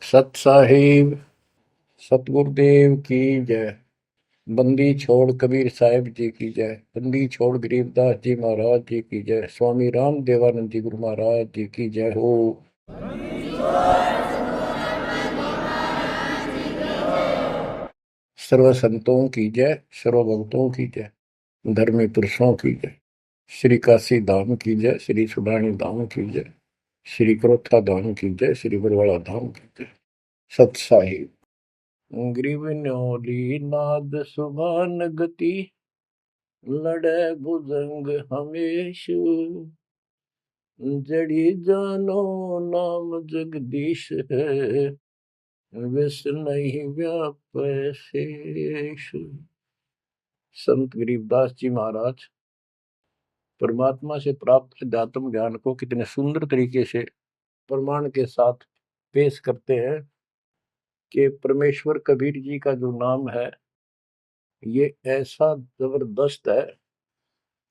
सत साहिब सतगुरुदेव की जय। बंदी छोड़ कबीर साहिब जी की जय। बंदी छोड़ गरीबदास जी महाराज जी की जय। स्वामी राम देवानंद जी गुरु महाराज जी की जय हो। सर्व संतों की जय, सर्व भक्तों की जय, धर्मी पुरुषों की जय। श्री काशी धाम की जय, श्री सुडानी धाम की जय, श्री क्रोथा धाम की जय, श्री बरवाड़ा धाम की जय। सत साहिब ग्रीवन्योली नाद सुभान गति, लड़े भुजंग हमेश, जड़ी जानो नाम जगदीश है, विष नहीं व्यापै शेष। संत गरीबदास जी महाराज परमात्मा से प्राप्त अध्यात्म ज्ञान को कितने सुंदर तरीके से प्रमाण के साथ पेश करते हैं कि परमेश्वर कबीर जी का जो नाम है ये ऐसा जबरदस्त है।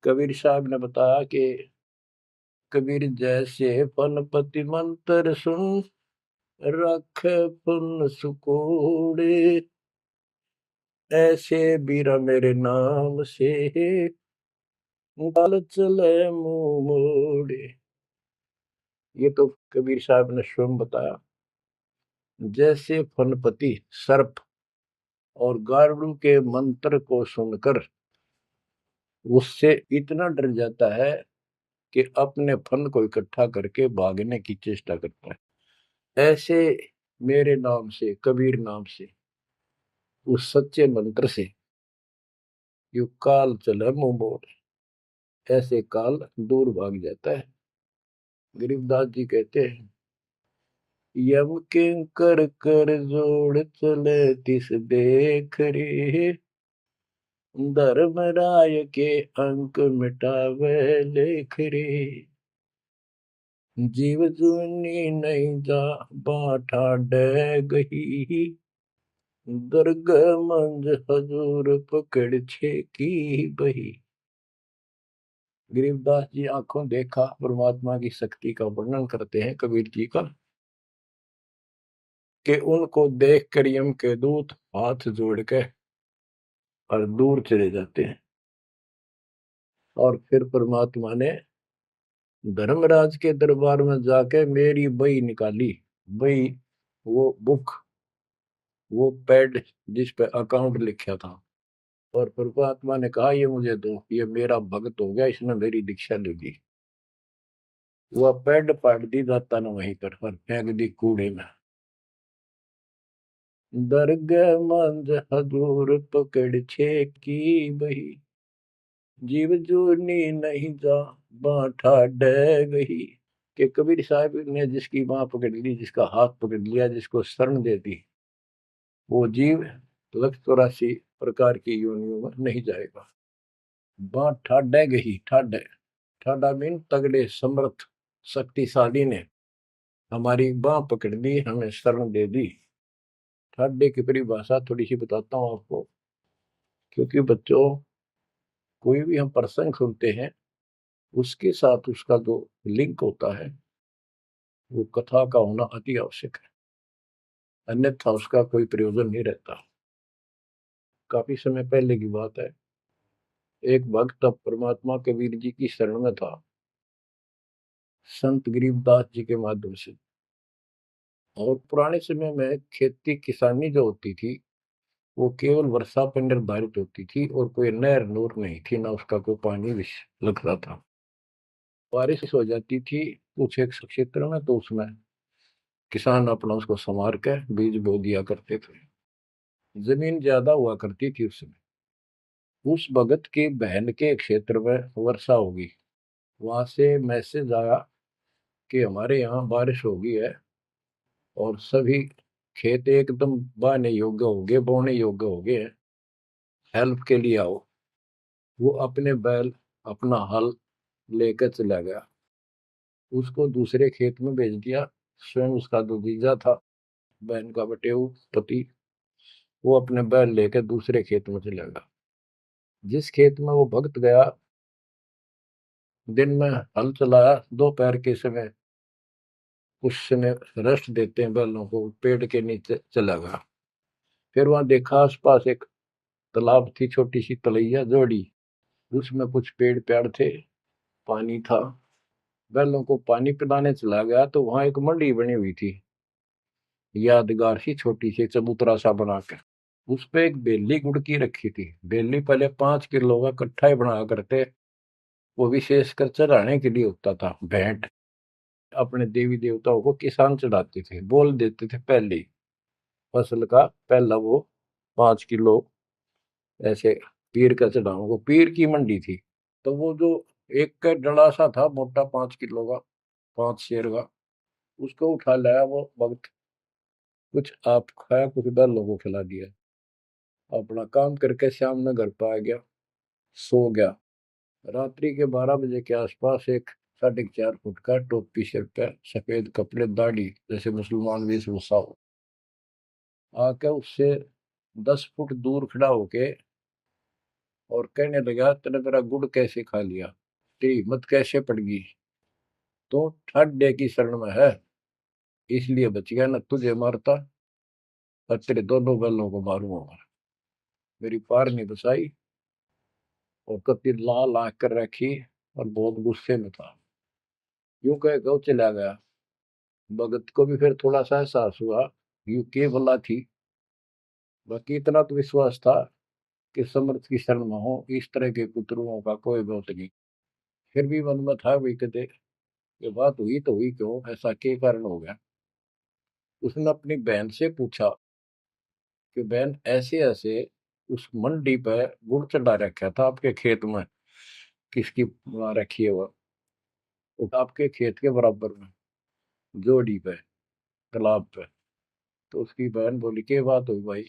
कबीर साहब ने बताया कि कबीर जैसे फनपति मंत्र सुन, रख पुन सुकोड़े, ऐसे बीरा मेरे नाम से, गाल चले मुंह मोड़े। ये तो कबीर साहब ने स्वयं बताया। जैसे फनपति सर्प और गारुड़ के मंत्र को सुनकर उससे इतना डर जाता है कि अपने फन को इकट्ठा करके भागने की चेष्टा करता है, ऐसे मेरे नाम से, कबीर नाम से, उस सच्चे मंत्र से यू काल चले मुंह मोड़, ऐसे काल दूर भाग जाता है। गरीबदास जी कहते हैं, यम किंकर कर जोड़ चले तिस देख रे, धर्मराय के अंक मिटावे लेख रे, जीव जुनी नहीं जा बाठा डे गही, दर्ग मंज हजूर पकड़ छे की बही। गरीबदास जी आंखों देखा परमात्मा की शक्ति का वर्णन करते हैं कबीर जी का, कि उनको देख कर यम के दूत हाथ जोड़ के और दूर चले जाते हैं। और फिर परमात्मा ने धर्मराज के दरबार में जाके मेरी बही निकाली। बही वो बुक, वो पैड जिस पे अकाउंट लिखा था, और परमात्मा ने कहा ये मुझे दो, ये मेरा भक्त हो गया, इसने मेरी दीक्षा ले ली। वह पैड पाट दी दाता ने वहीं पर और फेंक दी कूड़े में। दर्ग मंज हजूर पकड़ छे की बही, जीव जोनी नहीं जा बाठा डे गही। कि कबीर साहब ने जिसकी बाह पकड़ ली, जिसका हाथ पकड़ लिया, जिसको शरण दे दी, वो जीव 184 प्रकार की योनियों में नहीं जाएगा। बाँ ठाडे गही, ठाडे ठाडा मीन तगड़े समर्थ शक्तिशाली ने हमारी बाह पकड़ ली, हमें शरण दे दी। ठाडे की परिभाषा थोड़ी सी बताता हूँ आपको, क्योंकि बच्चों कोई भी हम प्रसंग सुनते हैं उसके साथ उसका जो लिंक होता है वो कथा का होना अति आवश्यक है, अन्यथा उसका कोई प्रयोजन नहीं रहता। काफी समय पहले की बात है, एक भक्त अब परमात्मा कबीर जी की शरण में था संत गरीबदास जी के माध्यम से। और पुराने समय में खेती किसानी जो होती थी वो केवल वर्षा पर निर्धारित होती थी, और कोई नहर नूर नहीं थी, ना उसका कोई पानी लगता था। बारिश हो जाती थी कुछ एक क्षेत्र में तो उसमें किसान अपना उसको संवार के बीज बो दिया करते थे। जमीन ज्यादा हुआ करती थी उस समय। उस भगत की बहन के क्षेत्र में वर्षा होगी, वहां से मैसेज आया कि हमारे यहाँ बारिश हो गई है और सभी खेत एकदम बाने योग्य हो गए, बोने योग्य हो गए, हेल्प के लिए आओ। वो अपने बैल, अपना हल लेकर चला गया, उसको दूसरे खेत में भेज दिया। स्वयं उसका जो जीजा था, बहन का बटेऊ पति, वो अपने बैल लेकर दूसरे खेत में चला गया। जिस खेत में वो भक्त गया, दिन में हल चलाया, दोपहर के समय कुछ समय रेस्ट देते हैं बैलों को, पेड़ के नीचे चला गया। फिर वहां देखा आसपास एक तालाब थी, छोटी सी तलैया जोड़ी, उसमें कुछ पेड़ पेड़ थे, पानी था। बैलों को पानी पिलाने चला गया तो वहां एक मंडी बनी हुई थी, यादगार सी, छोटी सी चबूतरा सा बना के। उस पे एक बेली गुड़की रखी थी। बेली पहले 5 किलो का कट्ठा ही बना करते, वो विशेषकर चढ़ाने के लिए होता था, भेंट। अपने देवी देवताओं को किसान चढ़ाते थे, बोल देते थे पहली फसल का पहला वो 5 किलो ऐसे पीर का चढ़ाऊं। वो पीर की मंडी थी। तो वो जो एक का डला सा था मोटा, 5 किलो का, 5 शेर का, उसको उठा लाया वो भक्त। कुछ आप खाया, कुछ बैलों को खिला दिया, अपना काम करके शाम में घर पे आ गया, सो गया। रात्रि के 12 बजे के आसपास एक 4.5 फुट का, टोपी सिर पे, सफेद कपड़े, दाढ़ी, जैसे मुसलमान वेशभूषा हो, आके उससे 10 फुट दूर खड़ा होके और कहने लगा, तेने मेरा गुड़ कैसे खा लिया, तेरी हिम्मत कैसे पड़ गई, तो ठाड्डे की शरण में है इसलिए बच गया, न तुझे मारता और तेरे दोनों बैलों को मारूंगा। मेरी पार नहीं बसाई, और कति लाल आंख कर रखी और बहुत गुस्से में था। यूं कह के वो चला गया। भगत को भी फिर थोड़ा सा एहसास हुआ, यूं के भला थी। बाकी इतना तो विश्वास था कि समर्थ की शरण में हो, इस तरह के कुतरुओं का कोई बहुत नहीं। फिर भी मन में था, भी कहते ये बात हुई तो हुई क्यों, ऐसा के कारण हो गया। उसने अपनी बहन से पूछा कि बहन, ऐसे ऐसे उस मंडी पे गुड़ चढ़ा रखा था आपके खेत में, किसकी बना रखी है वो आपके खेत के बराबर में, जोड़ी पे, तालाब पे। तो उसकी बहन बोली, के बात हुई भाई,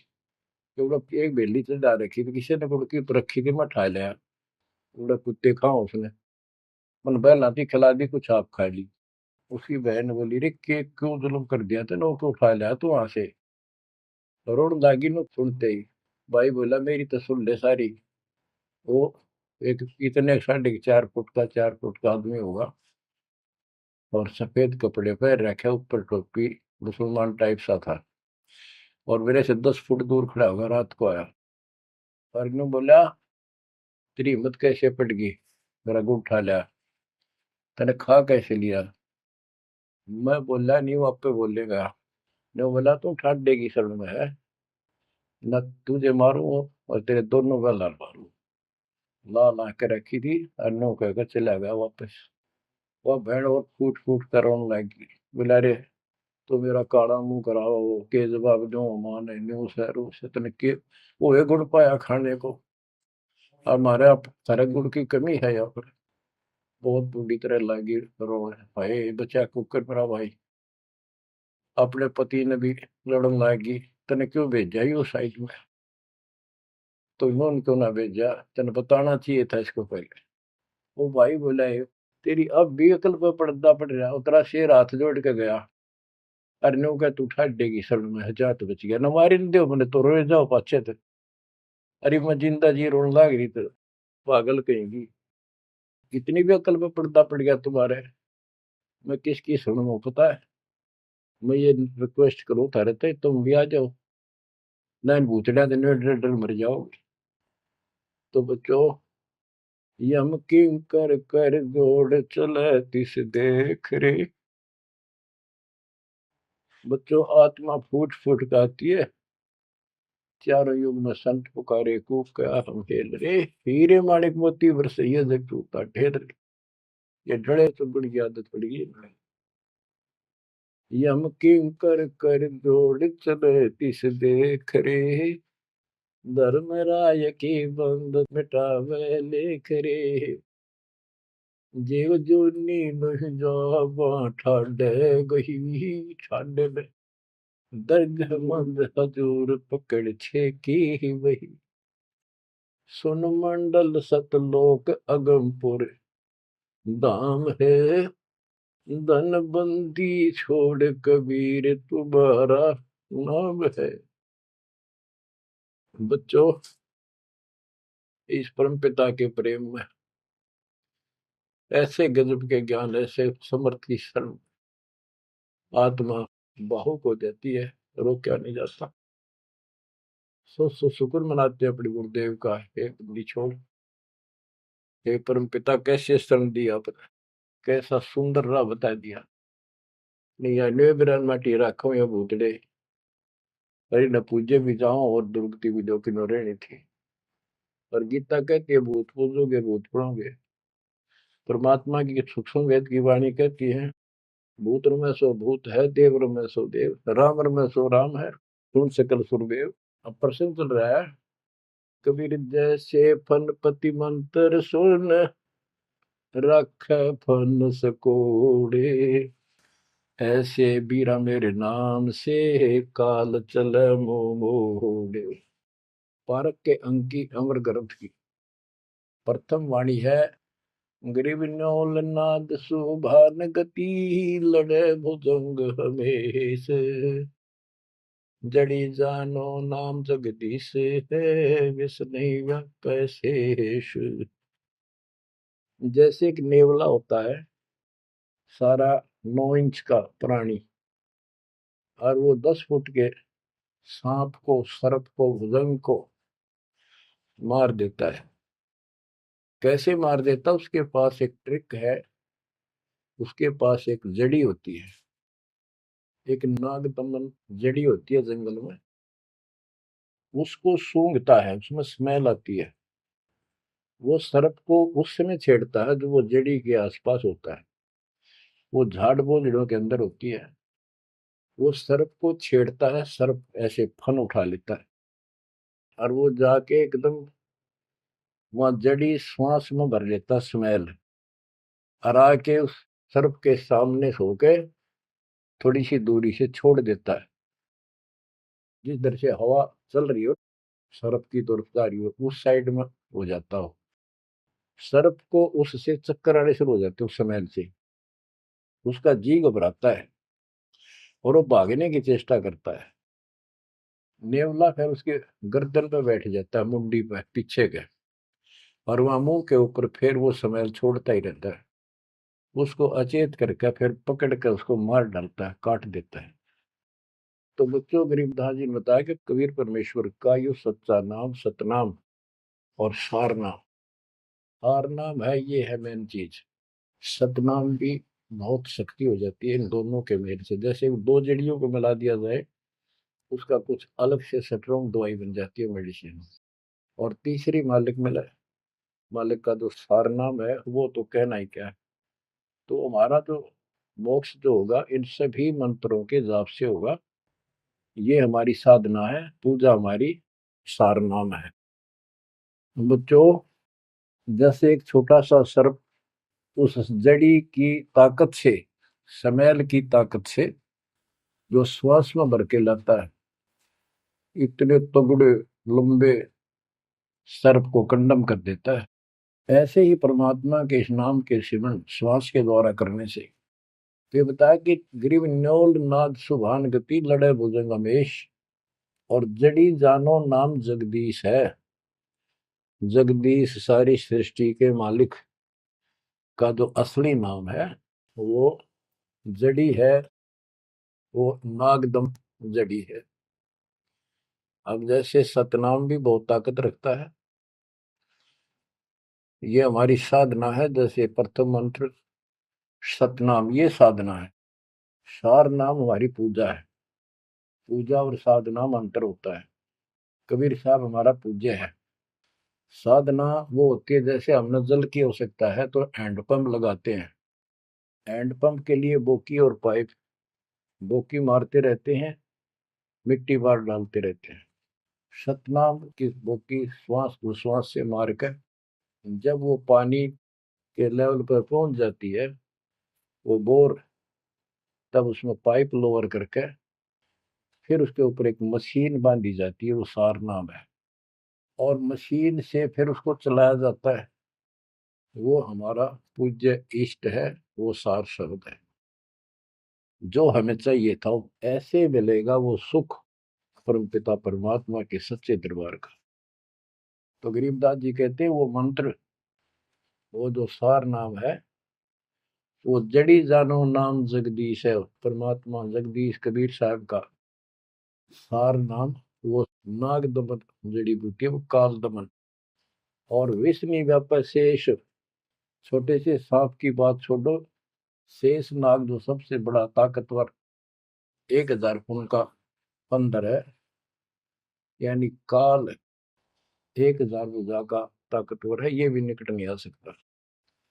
क्योंकि एक बेली चढ़ा रखी थी, किसी ने गुड़ की रखी थी, मैं उठा लिया। बोला, कुत्ते खाओ उसने, मन बहला थी, खिला दी, कुछ आप खा ली। उसकी बहन बोली, रे के क्यों जुल्म कर दिया तेने, को उठा लिया तू वहां से। रोड लागी नो सुनते ही। भाई बोला, मेरी तो सुन ले सारी। वो एक इतने 4.5 फुट का, 4 फुट का आदमी होगा, और सफेद कपड़े पहन रखे, ऊपर टोपी, मुसलमान टाइप सा था, और मेरे से 10 फुट दूर खड़ा होगा, रात को आया। और इन्होंने बोला, तेरी हिम्मत कैसे पड़ गई, मेरा गुड़ उठा लिया, तने खा कैसे लिया। मैं बोला, नहीं वो आप पे बोलेगा। ने बोला, तू ठाड्डे की शरण में है, न तुझे मारू और तेरे दोनों का लाल मारू। ला ला के रखी थी, और नो कहकर चला गया वापस। वह भेड़ और फूट फूट कर रोने लगी। बोला, रे तो मेरा काला मुंह कराओ, के जवाब दो, माने न्यू शहरों से तने के वो है गुड़ पाया खाने को, हमारे आप सारे गुड़ की कमी है यहाँ पर। बहुत बुरी तरह लगी रो, भाई बचा कुकर मेरा भाई, अपने पति ने भी लड़न लागी, तने क्यों भेजा ही उस साइड में, तो इन्होंने क्यों ना भेजा, तने बताना चाहिए था इसको पहले। वो भाई बोला, तेरी अब भी अकल पर पर्दा पड़ रहा, उतरा शेर हाथ जोड़ के गया। अरे नो क्या, तू ठाडेगी शरण में, जा तो बच गया, न मारी न दो मैंने तो रोए जाओ पाछे थे। अरे मैं जिंदा जी रोने लग रही तो, पागल कहेंगी, इतनी भी अकल पे पर्दा पड़ गया तुम्हारे, मैं किसकी सुनूं पता है। मैं ये रिक्वेस्ट करूं थारे ते, तुम भी आ जाओ, ना भूतड़ा दिन डर डर मर जाओगे। तो बच्चों, यम किं कर कर जोड़ चले तिस देख रे। बच्चों, आत्मा फूट फूट गाती है, चारों युग में संत पुकारे, कूक क्या हम हेल रे, हीरे माणिक मोती बरसैया जग टूटा ढेर रे। ये डरे तो बड़ी आदत पड़ गई है। यम किं कर कर जोड़ चले तिस देख रे, धर्म राय की बंद मिटावे लेख रे। जीव जूनी नहीं जावा ठाडे गही, ठाडे में दर्ग मंद हजूर पकड़ छे की वही। सुन मंडल सतलोक अगमपुर धाम है, धन बंदी छोड़ कबीर तुम्हारा नाम है। बच्चों, इस परम पिता के प्रेम में ऐसे गजब के ज्ञान, ऐसे समर्थ की शरण, आत्मा भावुक हो जाती है, रोका नहीं जाता। सो शुक्र मनाते हैं अपने गुरुदेव का, हे बंदी छोड़, हे परम पिता कैसे शरण दिया आपने, कैसा सुंदर राह बता दिया। नहीं अन्य बिरान माटी राखो या भूतड़े, अरे न पूजे भी जाओ और दुर्गति भी जो कि न रहनी थी। और गीता कहती है भूत पूजोगे भूत पढ़ोगे। परमात्मा की सूक्ष्म वेद की वाणी कहती है भूत में सो भूत है, देव में सो देव, राम में सो राम है, सुन सकल सुरदेव। अब प्रश्न चल रहा है, कबीर जैसे फन पति मंत्र सुन, रख फन सकोड़े, ऐसे बीरा मेरे नाम से काल चल मोड़े। पारक के अंक की अमर ग्रंथ की प्रथम वाणी है, ग्रीव न्योल नाद सुभान गति, लड़े भुजंग हमेश, जड़ी जानो नाम जगदीश है, विष नहीं व्यापै शेष। जैसे एक नेवला होता है, सारा 9 इंच का प्राणी, और वो 10 फुट के सांप को, सर्प को, भुजंग को मार देता है। कैसे मार देता, उसके पास एक ट्रिक है। उसके पास एक जड़ी होती है, एक नागदमन जड़ी होती है जंगल में, उसको सूंघता है, उसमें स्मेल आती है। वो सर्प को उस समय छेड़ता है जो वो जड़ी के आसपास होता है, वो झाड़ बोझड़ों के अंदर होती है। वो सर्प को छेड़ता है, सर्प ऐसे फन उठा लेता है, और वो जाके एकदम वहां जड़ी श्वास में भर लेता स्मेल, और आके उस सर्प के सामने सो के थोड़ी सी दूरी से छोड़ देता है। जिस दर से हवा चल रही हो, सर्प की तरफ जा रही हो, उस साइड में हो जाता हो। सर्प को उससे चक्कर आने शुरू हो जाते उस स्मेल से, उसका जी घबराता है और वो भागने की चेष्टा करता है। नेवला फिर उसके गर्दन पे बैठ जाता है, मुंडी पे पीछे के, और वहां मुंह के ऊपर फिर वो स्मेल छोड़ता ही रहता है। उसको अचेत करके फिर पकड़ कर उसको मार डालता है, काट देता है। तो बच्चों, गरीबदास जी ने बताया कि कबीर परमेश्वर का यो सच्चा नाम सतनाम और सार नाम। सार नाम है, ये है मेन चीज। सतनाम भी बहुत शक्ति हो जाती है इन दोनों के मेल से। जैसे दो जड़ियों को मिला दिया जाए, उसका कुछ अलग से स्ट्रॉन्ग दवाई बन जाती है, मेडिसिन। और तीसरी मालिक मिला, मालिक का जो सार नाम है, वो तो कहना ही क्या है। तो हमारा जो मोक्ष जो होगा इन सभी मंत्रों के जाप से होगा। ये हमारी साधना है, पूजा हमारी सार नाम है। बच्चों, जैसे एक छोटा सा सर्प उस जड़ी की ताकत से, स्मेल की ताकत से जो श्वास में भर के लाता है, इतने तगड़े लंबे सर्प को कंडम कर देता है। ऐसे ही परमात्मा के इस नाम के सिमरन श्वास के द्वारा करने से, तो ये बताया कि ग्रीव न्योल नाद सुभान गति, लड़े भुजंग हमेश, और जड़ी जानो नाम जगदीश है। जगदीश सारी सृष्टि के मालिक का जो असली नाम है, वो जड़ी है, वो नागदम जड़ी है। अब जैसे सतनाम भी बहुत ताकत रखता है, ये हमारी साधना है। जैसे प्रथम मंत्र सतनाम, ये साधना है। सार नाम हमारी पूजा है। पूजा और साधना में अंतर होता है। कबीर साहब हमारा पूज्य है। साधना वो होती है, जैसे हमने जल की आवश्यकता है तो हैंडपंप लगाते हैं। हैंडपंप के लिए बोकी और पाइप, बोकी मारते रहते हैं, मिट्टी बार डालते रहते हैं। सतनाम की बोकी श्वास उश्वास से मारकर जब वो पानी के लेवल पर पहुंच जाती है, वो बोर, तब उसमें पाइप लोअर करके फिर उसके ऊपर एक मशीन बांधी जाती है, वो सार नाम है। और मशीन से फिर उसको चलाया जाता है। वो हमारा पूज्य इष्ट है, वो सार शब्द है। जो हमें चाहिए था ऐसे मिलेगा वो सुख परमपिता परमात्मा के सच्चे दरबार का। तो गरीबदास जी कहते हैं वो मंत्र, वो जो सार नाम है, वो जड़ी जानो नाम जगदीश है, परमात्मा जगदीश कबीर साहब का सार नाम। वो नाग दमन जड़ी बूटी है, वो काल दमन। और विष्णु व्यापक शेष, छोटे से सांप की बात छोड़ो, शेष नाग जो सबसे बड़ा ताकतवर 1000 फुट का बंदर है, यानी काल 1000 भुजा का ताकतवर है, ये भी निकट नहीं आ सकता।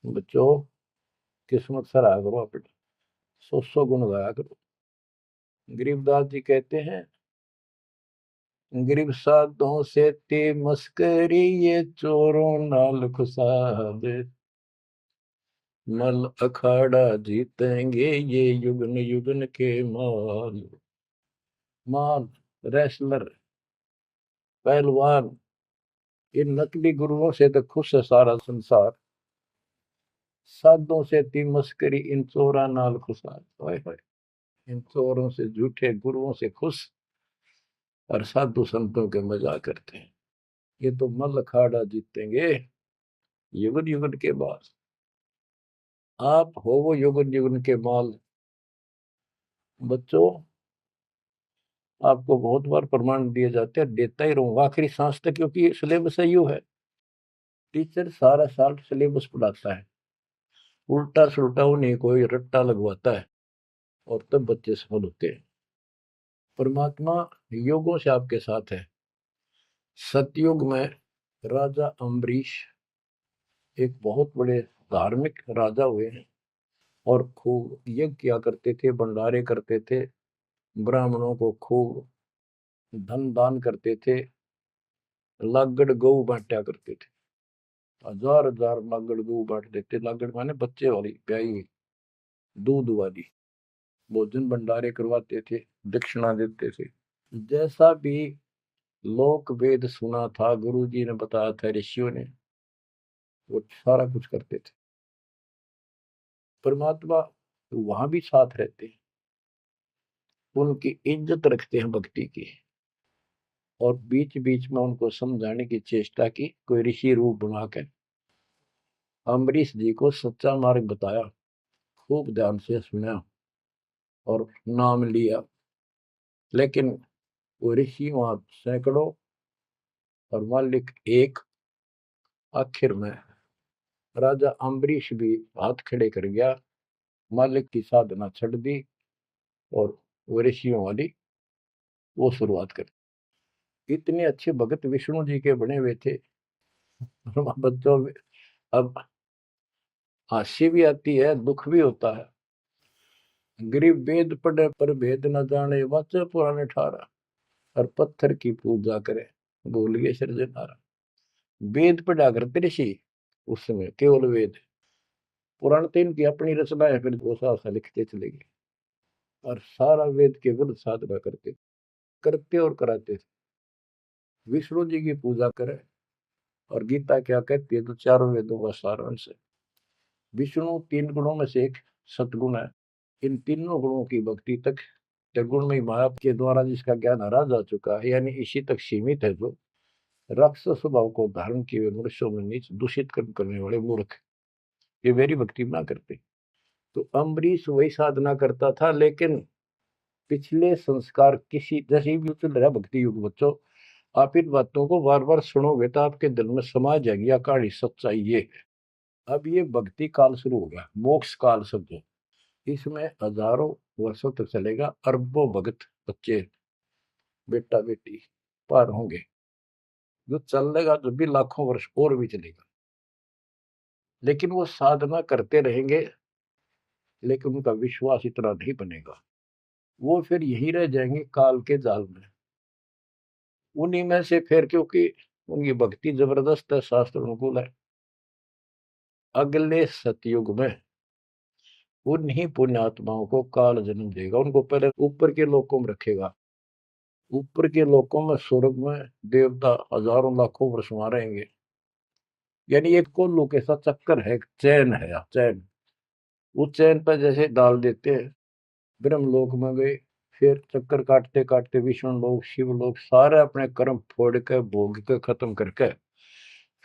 बच्चों, किस्मत सराहा करो अपने, 100 गुण गाया करो। गरीबदास जी कहते हैं, गरीब साधों से ते मस्करी, ये चोरों नाल खुशाद, मल अखाड़ा जीतेंगे ये युगन युगन के माल। माल, रेसलर, पहलवान, इन नकली गुरुओं से तो खुश है सारा संसार, साधों से ती मस्करी, इन चोरा नाल खुशाद। हाय हाय, इन चोरों से, झूठे गुरुओं से खुश, और साधु संतों के मजाक करते हैं। ये तो मल अखाड़ा जीतेंगे युगन युगन के बाद। आप हो वो युगन युगन के माल। बच्चों, आपको बहुत बार प्रमाण दिए जाते हैं, देता ही रहूंगा आखिरी सांस तक, क्योंकि सिलेबस यू है। टीचर सारा साल सिलेबस पढ़ाता है, उल्टा सुल्टा उन्हें कोई रट्टा लगवाता है, और तब बच्चे सफल होते हैं। परमात्मा योगों से आपके साथ है। सतयुग में राजा अम्बरीश एक बहुत बड़े धार्मिक राजा हुए हैं, और खूब यज्ञ किया करते थे, भंडारे करते थे, ब्राह्मणों को खूब धन दान करते थे, लागड़ गऊ बांटा करते थे, 1000 लागड़ गऊ बांट देते। लागड़ माने बच्चे वाली, ब्याई हुई, दूध वाली। भोजन भंडारे करवाते थे, दक्षिणा देते थे। जैसा भी लोक वेद सुना था, गुरु जी ने बताया था, ऋषियों ने, वो सारा कुछ करते थे। परमात्मा वहां भी साथ रहते हैं, उनकी इज्जत रखते हैं भक्ति की, और बीच बीच में उनको समझाने की चेष्टा की, कोई ऋषि रूप बनाकर अम्बरीश जी को सच्चा मार्ग बताया, खूब ध्यान से सुना और नाम लिया। लेकिन वो ऋषि वहां सैकड़ों और मालिक एक। आखिर में राजा अम्बरीश भी हाथ खड़े कर गया, मालिक की साधना छड़ दी, और वो ऋषियों वाली वो शुरुआत कर। इतने अच्छे भगत विष्णु जी के बने हुए थे। बच्चों, अब हंसी भी आती है, दुख भी होता है। गरीब वेद पढ़े पर भेद न जाने, वाचे पुराने ठारा, और पत्थर की पूजा करे, भूल गए सृजनहारा। वेद पढ़ा करते ऋषि उस समय, केवल वेद। पुराण तो इनकी अपनी रचना है, फिर वो सा लिखते चले गए, और सारा वेद के विरुद्ध साधना करते करते और कराते थे। विष्णु जी की पूजा करे, और गीता क्या कहती है, तो चारों वेदों का सारांश है। विष्णु 3 गुणों में से एक सतगुण है। इन तीनों गुणों की भक्ति तक गुण में माया के द्वारा जिसका ज्ञान हरा जा चुका है, यानी इसी तक सीमित है, जो राक्षस स्वभाव को धारण किए हुए मनुष्यों में नीच दूषित कर्म करने वाले मूर्ख, ये मेरी भक्ति ना करते। तो अम्बरीश वही साधना करता था, लेकिन पिछले संस्कार किसी, जैसे भी चल रहा भक्ति युग बच्चों, आप इन बातों को बार बार सुनोगे तो आपके दिल में समा जाएगी अकाड़ी सच्चाई ये है। अब ये भक्ति काल शुरू हो गया, मोक्ष काल समझो। इसमें हजारों वर्षों तक चलेगा, अरबों भगत बच्चे बेटा बेटी पार होंगे, जो चलेगा जो भी लाखों वर्ष और भी चलेगा। लेकिन वो साधना करते रहेंगे, लेकिन उनका विश्वास इतना नहीं बनेगा, वो फिर यही रह जाएंगे काल के जाल में। उन्हीं में से फिर, क्योंकि उनकी भक्ति जबरदस्त है, शास्त्र अनुकूल है, अगले सतयुग में उन्हीं पुण्यात्माओं को काल जन्म देगा। उनको पहले ऊपर के लोकों में रखेगा, ऊपर के लोकों में, स्वर्ग में देवता हजारों लाखों वर्ष वहां रहेंगे। यानी एक कोल्लू के साथ चक्कर है, चैन है, चैन। उस चैन पर जैसे डाल देते हैं, ब्रह्मलोक में गए, फिर चक्कर काटते काटते विष्णु लोक, शिव लोक, सारे अपने कर्म फोड़ के भोग के खत्म करके,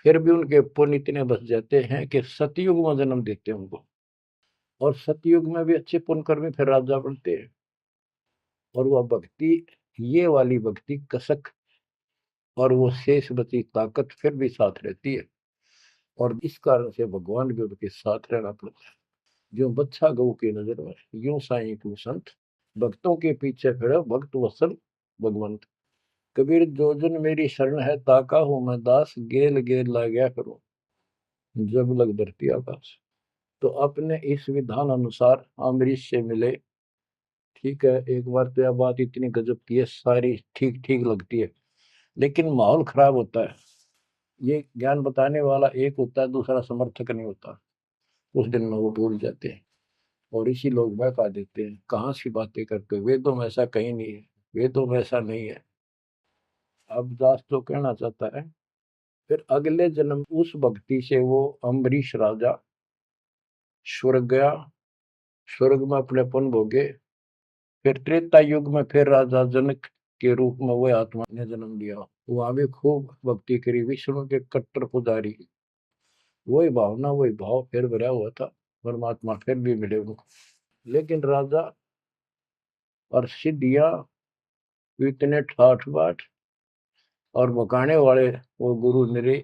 फिर भी उनके पुण्य इतने बच जाते हैं कि सतयुग में जन्म देते हैं उनको। और सतयुग में भी अच्छे पुण्यकर्मी फिर राजा बनते हैं। और वह भक्ति, ये वाली भक्ति कसक और वो शेष बची ताकत फिर भी साथ रहती है। और इस कारण से भगवान भी उनके साथ रहना पड़ता है। जो बच्चा गऊ की नजर में, यूं साईं को संत, भक्तों के पीछे फिरे भक्त वत्सल भगवंत। कबीर जो जन मेरी शरण है, ताका हूं मैं दास, गेल गेल ला गया करो जब लग धरती आकाश। तो अपने इस विधान अनुसार अम्बरीश से मिले। ठीक है, एक बार तो यह बात इतनी गजब की है, सारी ठीक ठीक लगती है, लेकिन माहौल खराब होता है। ये ज्ञान बताने वाला एक होता है, दूसरा समर्थक नहीं होता। उस दिन में वो भूल जाते हैं और इसी लोग बहका देते हैं, कहाँ सी बातें करते हो, वेदों में ऐसा कहीं नहीं है, वेदों में ऐसा नहीं है। अब दास तो कहना चाहता है, फिर अगले जन्म उस भक्ति से वो अम्बरीश राजा स्वर्ग गया, स्वर्ग में अपने पुण्य भोगे। फिर त्रेता युग में फिर राजा जनक के रूप में वह आत्मा ने जन्म लिया। वहां भी खूब भक्ति करी, विष्णु के कट्टर पुजारी। वही भावना वही भाव फिर भरा हुआ था, परमात्मा फिर भी मिले उनको। लेकिन राजा और सिद्धियां इतने ठाठ बाट और बकाने वाले वो गुरु निरे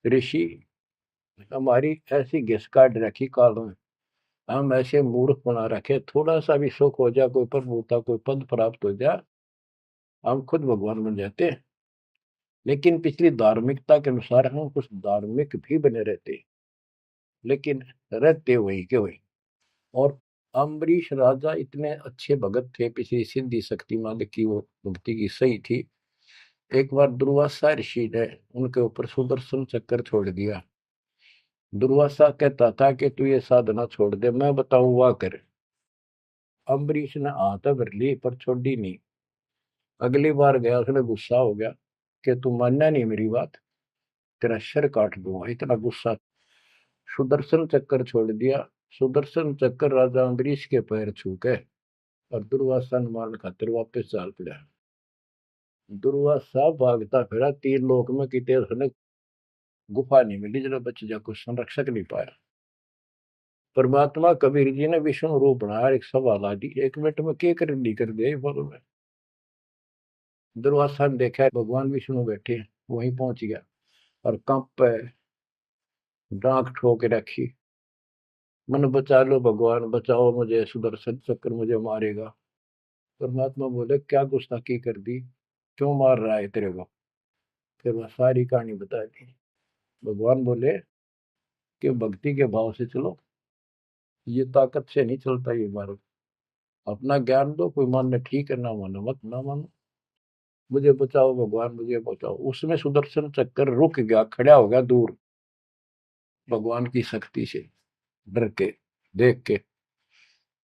ऋषि हमारी ऐसी घिस काट रखी काल में, हम ऐसे मूर्ख बना रखे, थोड़ा सा भी सुख हो जाए, कोई प्रभुता कोई पद प्राप्त हो जाए, हम खुद भगवान बन जाते हैं। लेकिन पिछली धार्मिकता के अनुसार हम कुछ धार्मिक भी बने रहते, लेकिन रहते वही के वही। और अम्बरीश राजा इतने अच्छे भगत थे, पिछली सिद्धि शक्ति मालिक की वो भक्ति की सही थी। एक बार दुर्वासा ऋषि ने उनके ऊपर सुदर्शन चक्कर छोड़ दिया। दुर्वासा कहता था कि तू ये साधना छोड़ दे, मैं बताऊं वाह कर। अम्बरीश ने हाथ भर ली पर छोड़ी नहीं। अगली बार गया, उसने गुस्सा हो गया कि तू मानना नहीं मेरी बात, तेरा सिर काट दूंगा, इतना गुस्सा। सुदर्शन चक्कर छोड़ दिया। सुदर्शन चक्कर राजा अम्बरीश के पैर छू के और दुर्वासा ने मारने खातिर वापस चाल पड़ा। दुर्वासा भागता फिरा तीन लोक में, कितने उसने गुफा नहीं मिली जरा बच जा, कुछ संरक्षक नहीं पाया। परमात्मा कबीर जी ने विष्णु रूप बनाया, एक सवाल आ दी, एक मिनट में के कर दी कर दिया बोलो में। दुर्वासा ने देखा भगवान विष्णु बैठे, वहीं पहुंच गया और कंप पे डांक ठोक रखी, मन बचा लो भगवान, बचाओ मुझे, सुदर्शन चक्र मुझे मारेगा। परमात्मा बोले क्या गुस्ताखी कर दी, क्यों मार रहा है तेरे को। फिर वह सारी कहानी बता दी। भगवान बोले कि भक्ति के भाव से चलो, ये ताकत से नहीं चलता ये मार्ग। अपना ज्ञान दो, कोई मानने ठीक है, ना मानो मत ना मानो, मुझे बचाओ भगवान मुझे बचाओ। उसमें सुदर्शन चक्कर रुक गया, खड़ा हो गया दूर, भगवान की शक्ति से डर के देख के।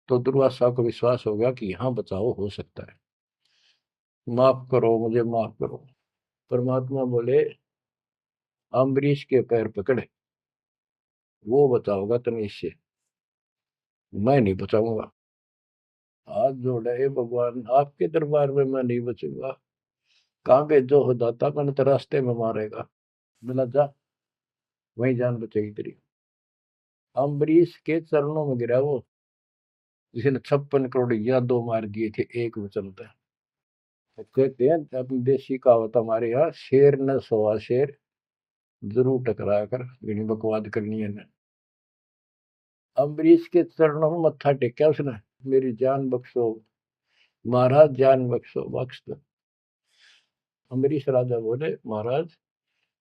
तो दुर्वासा को विश्वास हो गया कि यहाँ बचाओ हो सकता है, माफ करो मुझे माफ करो। परमात्मा बोले अम्बरीश के पैर पकड़े, वो बचाओगा तुम्हें इससे, मैं नहीं बचाऊंगा। हाथ जोड़े, हे भगवान आपके दरबार में मैं नहीं बचूंगा, कहाँ भेजो हो दाता, मैंने तो रास्ते में मारेगा। मिला जा, वही जान बचेगी तेरी। अम्बरीश के चरणों में गिरा वो, जिसने 56 करोड़ यादव मार दिए थे एक वचन पे। तो कहते हैं अपनी देसी कहावत हमारे यहाँ, शेर न सोआ शेर, जरूर टकराया कर, इन्हीं बकवाद करनी है। अम्बरीश के चरणों में मत्था टेका उसने, मेरी जान बख्शो महाराज, जान बख्शो, बख्श दो। अम्बरीश राजा बोले महाराज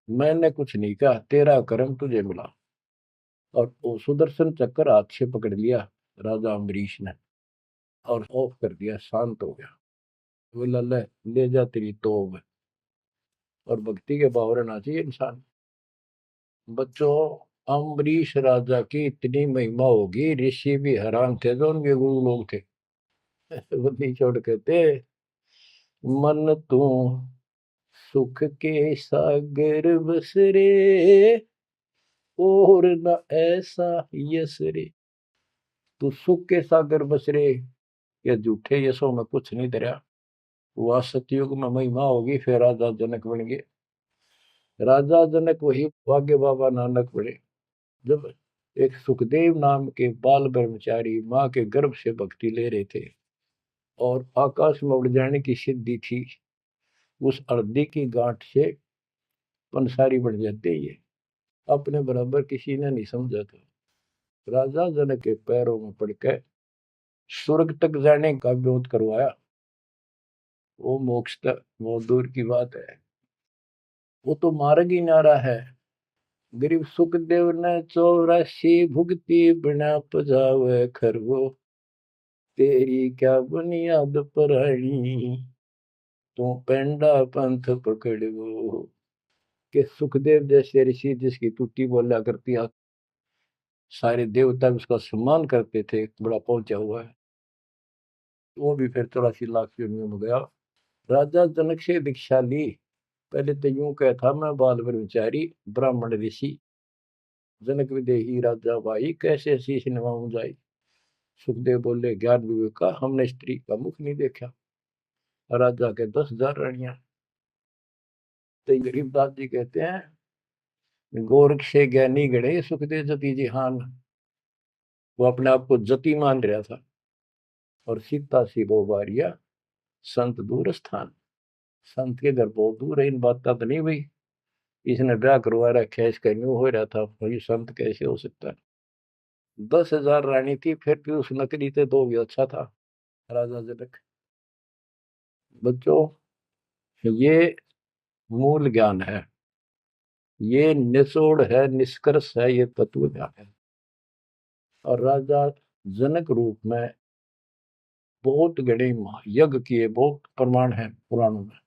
मैंने कुछ नहीं कहा, तेरा कर्म तुझे मिला। और वो सुदर्शन चक्कर हाथ से पकड़ लिया राजा अम्बरीश ने और ऑफ कर दिया, शांत हो गया। बोला ले जा तेरी तोब। और भक्ति के भाव रहना चाहिए इंसान। बच्चों, अम्बरीश राजा की इतनी महिमा होगी, ऋषि भी हैरान थे जो उनके गुरु लोग थे। वो नहीं छोड़ कहते, मन तू सुख के सागर बस रे, और न ऐसा यस रे। तू सुख के सागर बस रे, ये झूठे यशों में कुछ नहीं धरा। वह सतयुग में महिमा होगी, फिर राजा जनक बन गए। राजा जनक वही भाग्य बाबा नानक बने। जब एक सुखदेव नाम के बाल ब्रह्मचारी माँ के गर्भ से भक्ति ले रहे थे और आकाश में उड़ जाने की सिद्धि थी। उस हृदय की गांठ से पंसारी बन जाते ये, अपने बराबर किसी ने नहीं समझा था। राजा जनक के पैरों में पड़कर स्वर्ग तक जाने का विरोध करवाया। वो मोक्ष तक बहुत दूर की बात है, वो तो मार्ग ही नारा है। गरीब सुखदेव ने 84 भुगती बिना पजावे खरगो, तेरी क्या बुनियाद परानी, तू पेंडा पंथ पकड़ो। के सुखदेव जैसे ऋषि जिसकी टूटी बोला करती, सारे देवता उसका सम्मान करते थे, बड़ा पहुंचा हुआ है, वो भी फिर 84 लाख योनियों में गया। राजा जनक से दीक्षा ली। पहले तो यूं कहा था, मैं बाल ब्रह्मचारी ब्राह्मण ऋषि, जनक विदेही राजा भाई, कैसे शीश निभाऊं जाई। सुखदेव बोले, ज्ञान विवेक का हमने स्त्री का मुख नहीं देखा। राजा के 10,000 रानियां। तो गरीबदास जी कहते हैं, गोरख से ज्ञानी गणे सुखदेव जति जिहान। वो अपने आप को जति मान रहा था। और सीता सी वो बारिया संत दूर स्थान, संत के घर बहुत दूर है। इन बात का तो नहीं भाई इसने ब्याह करवा रखा है, इसका न्यू हो रहा था, भाई संत कैसे हो सकता है। 10,000 रानी थी, फिर भी उस नकली से दो भी अच्छा था राजा जनक। बच्चों, ये मूल ज्ञान है, ये निचोड़ है, निष्कर्ष है, ये तत्व ज्ञान है। और राजा जनक रूप में बहुत गणे यज्ञ किए, बहुत प्रमाण है पुराणों में।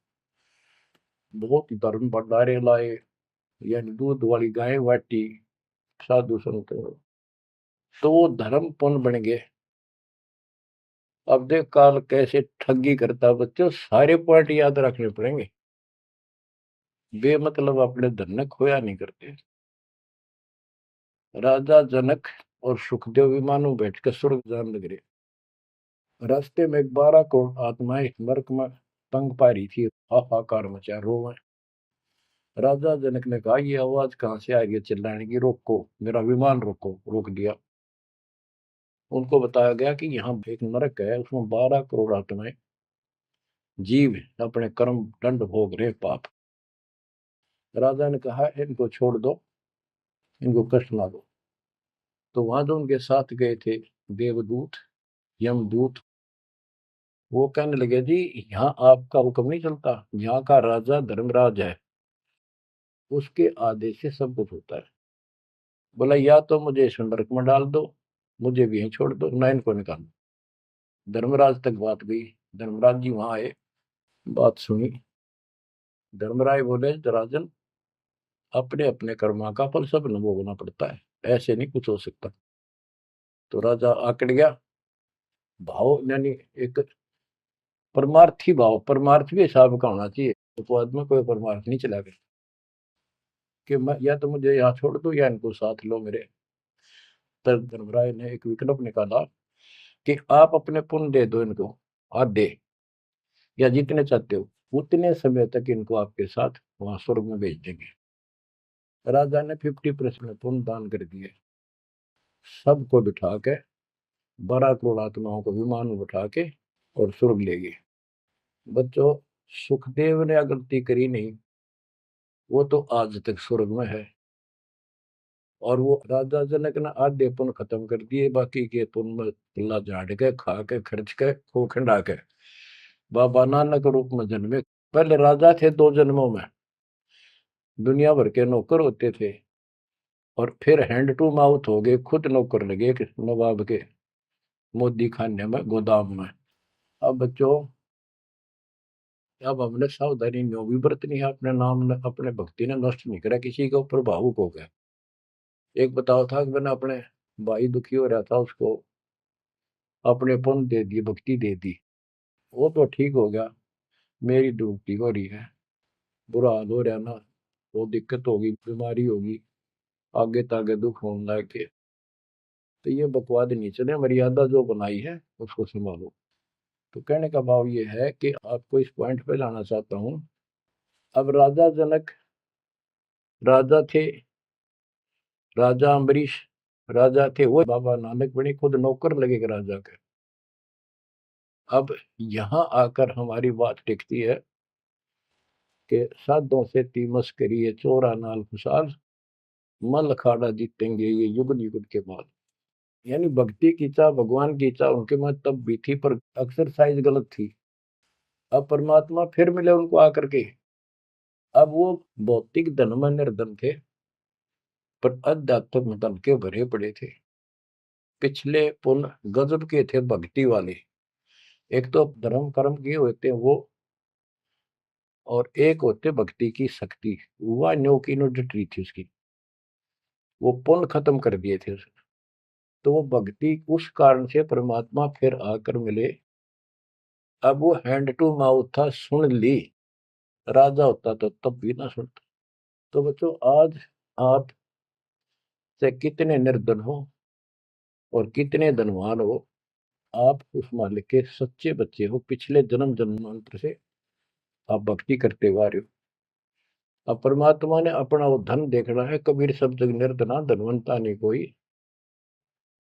बहुत धर्म भंडारे लाए, यानी दूध वाली गाय बाटी साधु संत, तो वो धर्म पुण्य बन गए। अब देख काल कैसे ठगी करता। बच्चों, सारे पॉइंट याद रखने पड़ेंगे, बेमतलब अपने धन ने खोया नहीं करते। राजा जनक और सुखदेव विमानों बैठकर स्वर्ग जान लग रहे। रास्ते में 12 करोड़ आत्माएं नरक में तंग पा रही थी, हाहाकार मचा, रोवे। राजा जनक ने कहा, ये आवाज कहां से आ रही है चिल्लाने की, रोको मेरा विमान रोको। रोक दिया। उनको बताया गया कि यहाँ एक नरक है, उसमें 12 करोड़ आत्माएं जीव अपने कर्म दंड भोग रहे, पाप। राजा ने कहा, इनको छोड़ दो, इनको कष्ट ना दो। तो वहां जो उनके साथ गए थे देवदूत, यमदूत, वो कहने लगे, जी यहाँ आपका हुक्म नहीं चलता, यहाँ का राजा धर्मराज है, उसके आदेश से सब कुछ होता है। बोला, या तो मुझे इस नरक में डाल दो, मुझे भी यहीं छोड़ दो, ना इनको निकालो। धर्मराज तक बात गई। धर्मराज जी वहां आए, बात सुनी। धर्मराज बोले, राजन, अपने अपने कर्मा का फल सब न भोगना पड़ता है, ऐसे नहीं कुछ हो सकता। तो राजा आकड़ गया। भाव यानी एक परमार्थी भाव, परमार्थ भी हिसाब का होना चाहिए, उपवाद में कोई परमार्थ नहीं चला गया कि मैं या तो मुझे यहाँ छोड़ दो या इनको साथ लो मेरे। तब धर्मराय ने एक विकल्प निकाला कि आप अपने पुण्य दे दो इनको, आधे या जितने चाहते हो, उतने समय तक इनको आपके साथ वहां स्वर्ग में भेज देंगे। राजा ने 50% पुण्य दान कर दिए। सबको बिठा के 12 करोड़ आत्माओं को विमान में बिठा के और स्वर्ग ले गए। बच्चों, सुखदेव ने गलती करी नहीं, वो तो आज तक स्वर्ग में है। और वो राजा जनक ने आधे पुण्य खत्म कर दिए, बाकी के पुण्य में पिल्ला झाड़ के खा के खर्च के खो खंडा के बाबा नानक रूप में जन्मे। पहले राजा थे 2 जन्मों में, दुनिया भर के नौकर होते थे, और फिर हैंड टू माउथ हो गए, खुद नौकर लगे नवाब के मोदी खाने में, गोदाम में। अब बच्चों, अब हमने सावधानी न्यों भी बरतनी है, अपने नाम ने अपने भक्ति ने नष्ट नहीं करा, किसी के ऊपर भावुक हो गया। एक बताओ था कि मैंने अपने भाई दुखी हो रहा था, उसको अपने पुण्य दे दिए, भक्ति दे दी, वो तो ठीक हो गया, मेरी डूबती हो रही है, बुरा हाल हो रहा ना, वो दिक्कत होगी, बीमारी होगी, आगे तागे दुख होने लग के। तो ये बकवाद नहीं चले, मर्यादा जो बनाई है उसको संभालो। तो कहने का भाव ये है कि आपको इस पॉइंट पे लाना चाहता हूं। अब राजा जनक राजा थे, राजा अम्बरीश राजा थे वो बाबा नानक बने, खुद नौकर लगे राजा के। अब यहाँ आकर हमारी बात टिकती है कि साधों से तीमस करिए चोरा नाल खुशाल, मल अखाड़ा जीतेंगे ये युग युग के बाद। यानी भक्ति की चाह, भगवान की चाह उनके में तब भी थी, पर एक्सरसाइज गलत थी। अब परमात्मा फिर मिले उनको आकर के। अब वो भौतिक धन में निर्धन थे, पर अध्यात्म धन के भरे पड़े थे। पिछले पुल गजब के थे भक्ति वाले। एक तो धर्म कर्म किए होते हैं वो, और एक होते भक्ति की शक्ति। वह न्यो की नो डटी थी उसकी, वो पुण्य खत्म कर दिए थे उसने। तो वो भक्ति उस कारण से परमात्मा फिर आकर मिले। अब वो हैंड टू माउथ था, सुन ली। राजा होता तो तब भी ना सुनता। तो बच्चों, आज आप से कितने निर्धन हो और कितने धनवान हो, आप उस मालिक के सच्चे बच्चे हो। पिछले जन्म जन्मांतर से आप भक्ति करते हुए आ रहे हो। अब परमात्मा ने अपना वो धन देखना है। कबीर सब जग निर्धना धनवंता नहीं कोई,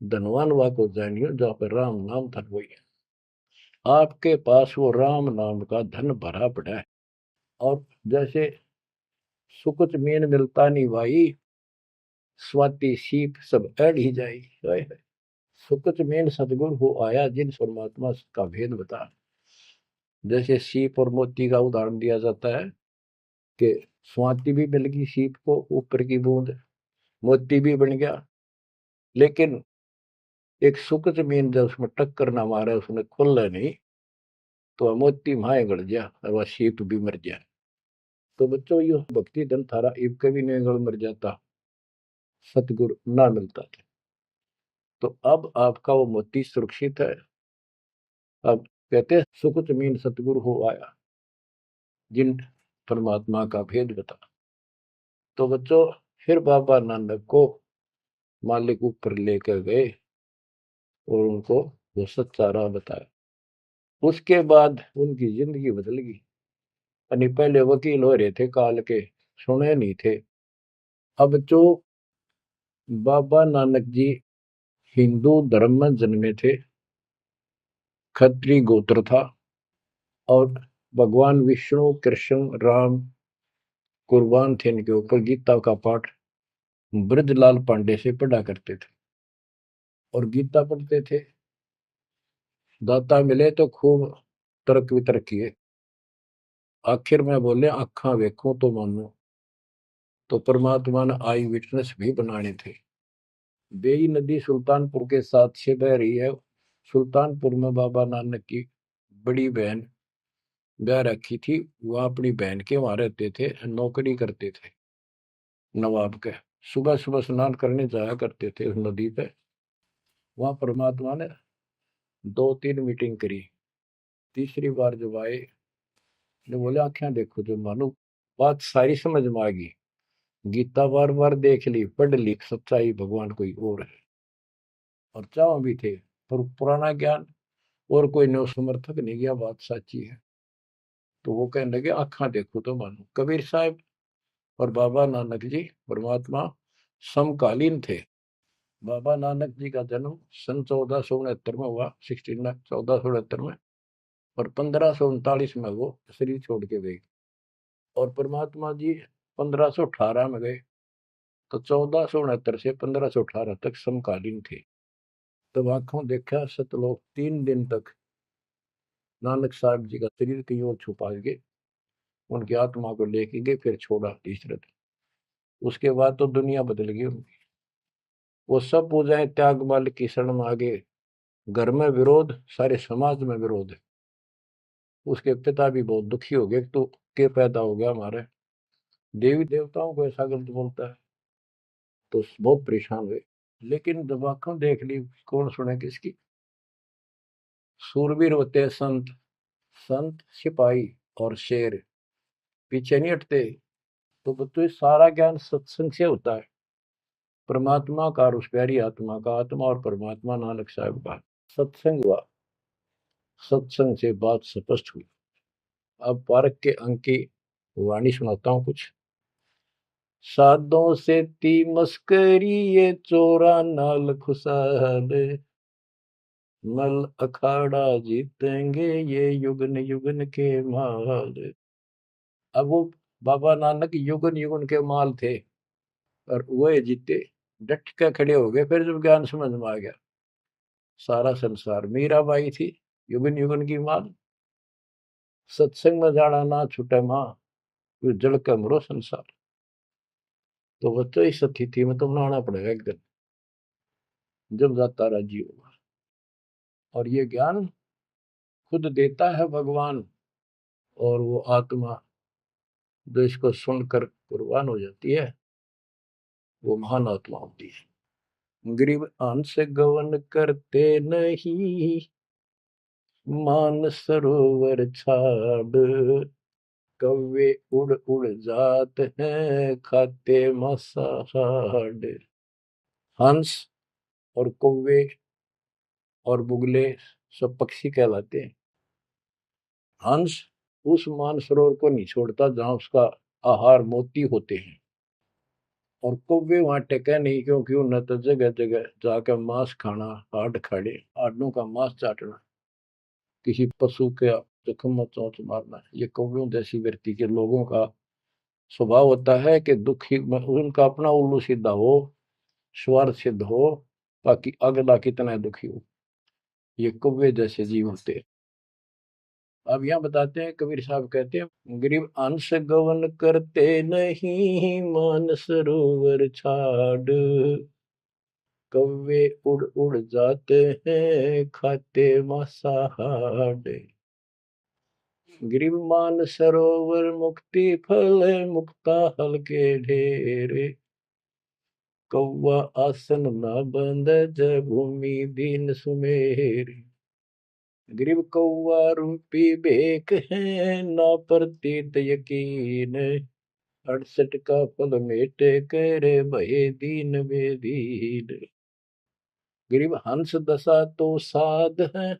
धनवान वा को जानियो जहाँ पर राम नाम धन वही है। आपके पास वो राम नाम का धन भरा पड़ा है। और जैसे सुकुच मीन मिलता नहीं भाई, स्वाति सीप सब अड़ ही जाई। सुकुच मीन सतगुरु हो आया जिन परमात्मा का भेद बता। जैसे सीप और मोती का उदाहरण दिया जाता है कि स्वाति भी मिल गई सीप को, ऊपर की बूंद, मोती भी बन गया। लेकिन एक सुकुच मीन जब उसमें टक्कर ना मारे, उसने खुल नहीं, तो मोती माए गड़ गया और वह सीप भी मर गया। तो बच्चों, ये भक्ति धन थारा इब कभी नहीं गड़ मर जाता, सतगुरु ना मिलता था। तो अब आपका वो मोती सुरक्षित है। अब कहते हैं सुकुच मीन सतगुरु हो आया जिन परमात्मा का भेद बता। तो बच्चों, फिर बाबा नानक को मालिक ऊपर लेकर गए और उनको वो सच्चा राह बताया। उसके बाद उनकी जिंदगी बदल गई। यानी पहले वकील हो रहे थे काल के, सुने नहीं थे। अब जो बाबा नानक जी हिंदू धर्म में जन्मे थे, खत्री गोत्र था, और भगवान विष्णु कृष्ण राम कुर्बान थे इनके ऊपर। गीता का पाठ ब्रजलाल पांडे से पढ़ा करते थे और गीता पढ़ते थे। दाता मिले तो खूब तर्क वितर्क किए। आखिर में बोले अखा वेखो तो मानो। तो परमात्मा ने आई विटनेस भी बनाने थे। बेई नदी सुल्तानपुर के साथ से बह रही है। सुल्तानपुर में बाबा नानक की बड़ी बहन ब्याह रखी थी। वह अपनी बहन के वहां रहते थे, नौकरी करते थे नवाब के। सुबह सुबह स्नान करने जाया करते थे उस नदी पे। वहां परमात्मा ने 2-3 मीटिंग करी। तीसरी बार जब आए, ने बोले आंखें देखो जो मानो। बात सारी समझ में आ गई। गीता बार बार देख ली, पढ़ ली, सच्चाई भगवान कोई और है। और चाह भी थे, पर पुराना ज्ञान और कोई नो समर्थक नहीं गया, बात सच्ची है। तो वो कहने लगे आंखा देखो तो मानो। कबीर साहब और बाबा नानक जी परमात्मा समकालीन थे। बाबा नानक जी का जन्म सन 1469 में हुआ, 1469 में। और 1539 में वो शरीर छोड़ के गए। और परमात्मा जी 1518 में गए। तो 1469 से 1518 तक समकालीन थे। तब आंखों देखा सतलोक 3 दिन तक नानक साहब जी का शरीर कहीं और छुपा के उनकी आत्मा को लेके गए, फिर छोड़ा तीसरे दिन। उसके बाद तो दुनिया बदल गई उनकी। वो सब पूजाएं त्याग माल की शरण में आ गए। घर में विरोध, सारे समाज में विरोध है। उसके पिता भी बहुत दुखी हो गए, तो के पैदा हो गया हमारे, देवी देवताओं को ऐसा गलत बोलता है। तो बहुत परेशान हुए। लेकिन जब आंखों देख ली, कौन सुने किसकी। सूरवीर होते हैं संत, संत सिपाही और शेर पीछे नहीं हटते। तो बच्चों, सारा ज्ञान सत्संग से होता है। परमात्मा का और उस प्यारी आत्मा का, आत्मा और परमात्मा नानक साहब का सत्संग हुआ। सत्संग से बात स्पष्ट हुई। अब पारक के अंक की वाणी सुनाता हूं कुछ। साधों से ती मस्करी ये चोरा नाल खुशाल, नल अखाड़ा जीतेंगे ये युगन युगन के माल। अब वो बाबा नानक युगन युगन के माल थे और वह जीते, डट के खड़े हो गए। फिर जब ज्ञान समझ में आ गया, सारा संसार मीराबाई थी युगन युगन की माल। सत्संग में जाना ना छूटे माँ, फिर जल के मरो संसार। तो बच्चों इस स्थिति में तुम नहाना पड़ेगा एक दिन, जब जाता राजी होगा। और ये ज्ञान खुद देता है भगवान, और वो आत्मा जो इसको सुनकर कुर्बान हो जाती है, वो महान आत्मा होती है। गरीब अंश गवन करते नहीं, मान सरोवर छाड़, कौवे उड़ उड़ जात हैं खाते मसाहाड़। हंस और कौवे और बुगले सब पक्षी कहलाते हैं। हंस उस मानसरोवर को नहीं छोड़ता जहां उसका आहार मोती होते हैं, और कौवे वहां टेके नहीं, क्योंकि उन्हें तो जगह जगह जाकर मांस खाना, हाड खाड़े हाडों का मांस चाटना, किसी पशु के जख्म में चोंच मारना, ये कौवे जैसी व्यक्ति के लोगों का स्वभाव होता है कि दुखी उनका अपना उल्लू सीधा हो, स्वार्थ सिद्ध हो, ताकि अगला कितना दुखी हो। ये कौवे जैसे जीव होते हैं। अब यहाँ बताते हैं, कबीर साहब कहते हैं, गरीब अंश गवन करते नहीं, मान सरोवर छाड़, कौवे उड़ उड़ जाते हैं खाते मांसाहाड़। गरीब मान सरोवर मुक्ति फल, मुक्ता हल के ढेरे, कौवा आसन न बंद जय भूमि दीन सुमेर। गरीब कौवा रूपी बेक है, ना प्रतीत यकीन, 68 का फल मेटे करे भये दीन बेदीन। गरीब हंस दशा तो साध है,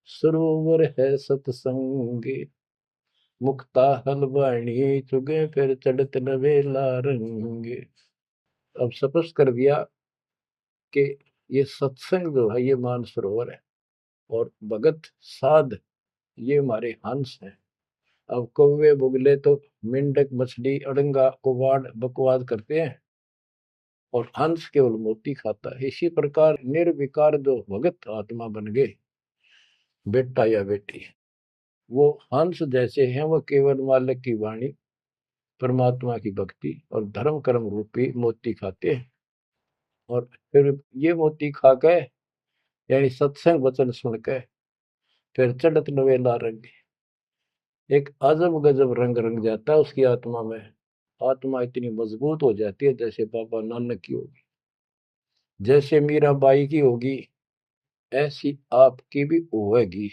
सरोवर है सतसंग, मुक्ता हलवाणी चुगे फिर चढ़त नवेला रंग। अब स्पष्ट कर दिया कि ये सत्संग जो है ये मानसरोवर है, और भगत साध ये हमारे हंस हैं। अब कौवे बुगले तो मेंढक मछली अड़ंगा कुवाड़ बकवाद करते हैं, और हंस केवल मोती खाता है। इसी प्रकार निर्विकार जो भगत आत्मा बन गए, बेटा या बेटी, वो हंस जैसे हैं। वो केवल मालिक की वाणी, परमात्मा की भक्ति और धर्म कर्म रूपी मोती खाते हैं, और फिर ये मोती खा के, यानी सत्संग वचन सुन के, फिर चढ़त नवेला रंग, एक अजब गजब रंग रंग जाता है उसकी आत्मा में। आत्मा इतनी मजबूत हो जाती है जैसे बाबा नानक की होगी, जैसे मीराबाई की होगी, ऐसी आपकी भी होगी,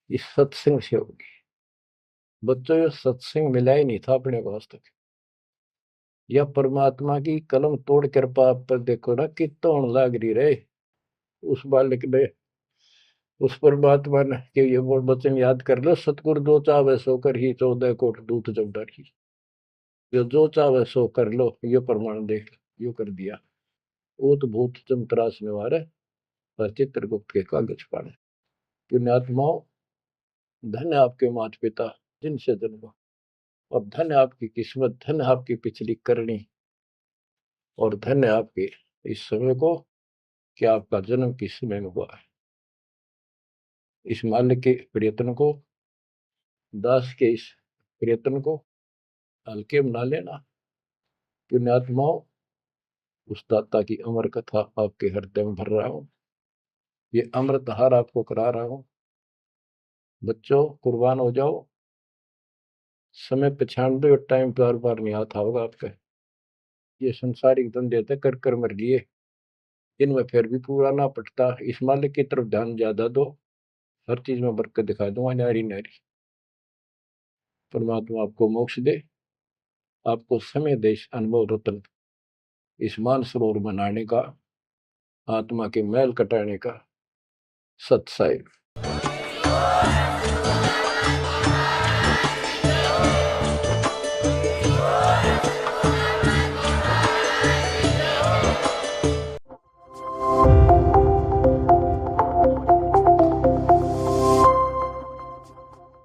इस सत्संग से होगी। बच्चों, ये सत्संग मिला ही नहीं था अपने को आज तक। या परमात्मा की कलम तोड़ कृपा आप पर देखो ना, कितना होने लग रही रहे उस बालक ने, उस परमात्मा ने कि ये वो वचन याद कर लो, सतगुरु जो चाहे सो कर ही 14 कोट दूत जब डरी। ये जो चाहे सो कर लो, ये प्रमाण देख यो कर दिया। ऊत भूत चमतरास निवार है, और चित्रगुप्त के कागज पाड़े। पुण्यात्माओं, धन्य आपके माता पिता जिनसे जन्मा, और धन्य आपकी किस्मत, धन्य आपकी पिछली करनी, और धन्य आपके इस समय को कि आपका जन्म किस समय में हुआ है। इस माल्य के प्रयत्न को, दास के इस प्रयत्न को हल्के में ना लेना। पुण्यात्माओं, उस दाता की अमर कथा आपके हृदय में भर रहा हूं, ये अमृत हार आपको करा रहा हूं। बच्चों, कुर्बान हो जाओ। समय पहचान दो, टाइम बार बार नहीं आता होगा आपका। ये संसारिक धंधे थे कर कर मर लिए, इनमें फिर भी पूरा ना पटता। इस मालिक की तरफ ध्यान ज्यादा दो, हर चीज में बरकत दिखा दूंगा, नारी नारी। परमात्मा आपको मोक्ष दे, आपको समय दे इस अनुभव रत्न, इस मानसरोवर बनाने का, आत्मा के मैल कटाने का सत्साई।